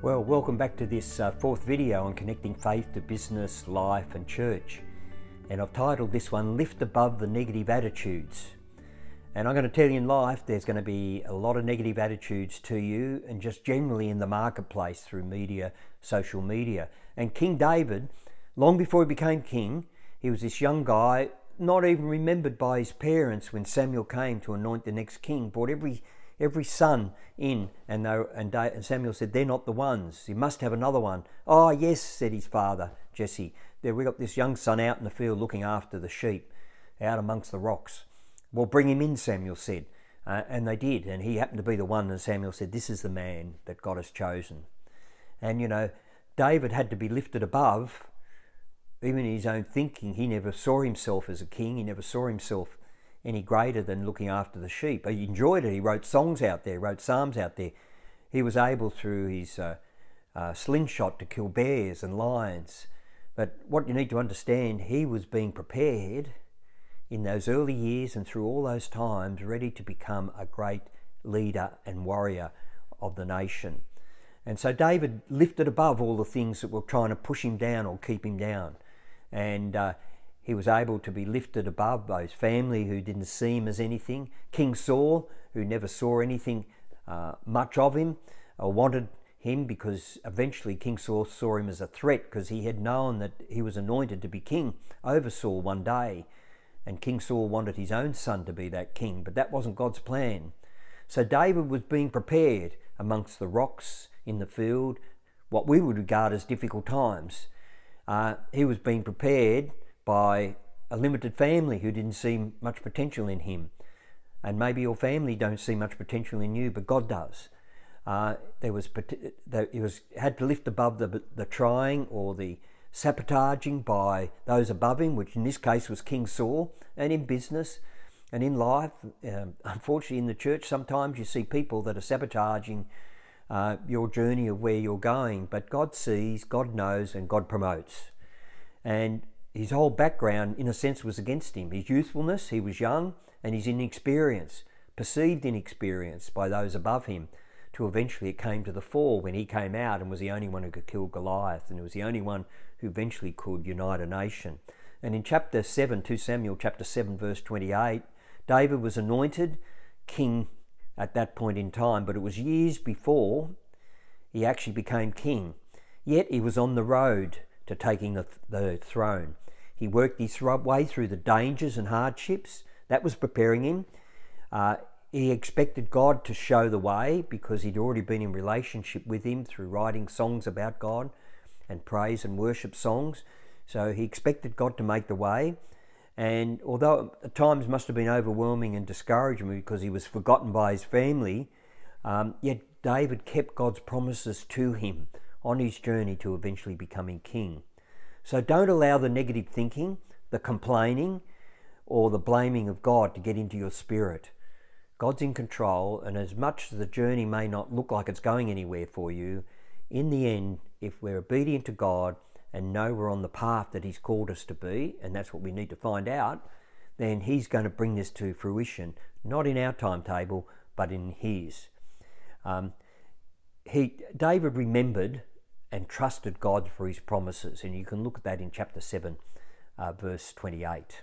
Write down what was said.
Well, welcome back to this fourth video on connecting faith to business, life and church. And I've titled this one, Lift Above the Negative Attitudes. And I'm going to tell you, in life there's going to be a lot of negative attitudes to you and just generally in the marketplace through media, social media. And King David, long before he became king, he was this young guy, not even remembered by his parents when Samuel came to anoint the next king, brought every son in, and Samuel said, they're not the ones, you must have another one. Oh yes, said his father Jesse, we got this young son out in the field looking after the sheep out amongst the rocks. Well, bring him in, Samuel said, and they did, and he happened to be the one, and Samuel said, this is the man that God has chosen. And you know, David had to be lifted above. Even in his own thinking, he never saw himself as a king, he never saw himself any greater than looking after the sheep. He enjoyed it. He wrote songs out there, wrote psalms out there. He was able through his slingshot to kill bears and lions. But what you need to understand, he was being prepared in those early years and through all those times, ready to become a great leader and warrior of the nation. And so David lifted above all the things that were trying to push him down or keep him down. And he was able to be lifted above by his family who didn't see him as anything. King Saul, who never saw anything much of him, wanted him because eventually King Saul saw him as a threat because he had known that he was anointed to be king over Saul one day. And King Saul wanted his own son to be that king, but that wasn't God's plan. So David was being prepared amongst the rocks in the field, what we would regard as difficult times. He was being prepared by a limited family who didn't see much potential in him. And maybe your family don't see much potential in you, but God does. He had to lift above the trying or the sabotaging by those above him, which in this case was King Saul, and in business and in life. Unfortunately, in the church, sometimes you see people that are sabotaging your journey of where you're going, but God sees, God knows, and God promotes. And his whole background, in a sense, was against him. His youthfulness, he was young, and his inexperience, perceived inexperience by those above him, till eventually it came to the fore when he came out and was the only one who could kill Goliath, and he was the only one who eventually could unite a nation. And in chapter 7, 2 Samuel chapter 7, verse 28, David was anointed king at that point in time, but it was years before he actually became king. Yet he was on the road to taking the throne. He worked his way through the dangers and hardships. That was preparing him. He expected God to show the way because he'd already been in relationship with him through writing songs about God and praise and worship songs. So he expected God to make the way. And although at times must have been overwhelming and discouraging because he was forgotten by his family, yet David kept God's promises to him on his journey to eventually becoming king. So don't allow the negative thinking, the complaining, or the blaming of God to get into your spirit. God's in control, and as much as the journey may not look like it's going anywhere for you, in the end, if we're obedient to God and know we're on the path that he's called us to be, and that's what we need to find out, then he's going to bring this to fruition, not in our timetable, but in his. David remembered and trusted God for his promises, and you can look at that in chapter 7, verse 28.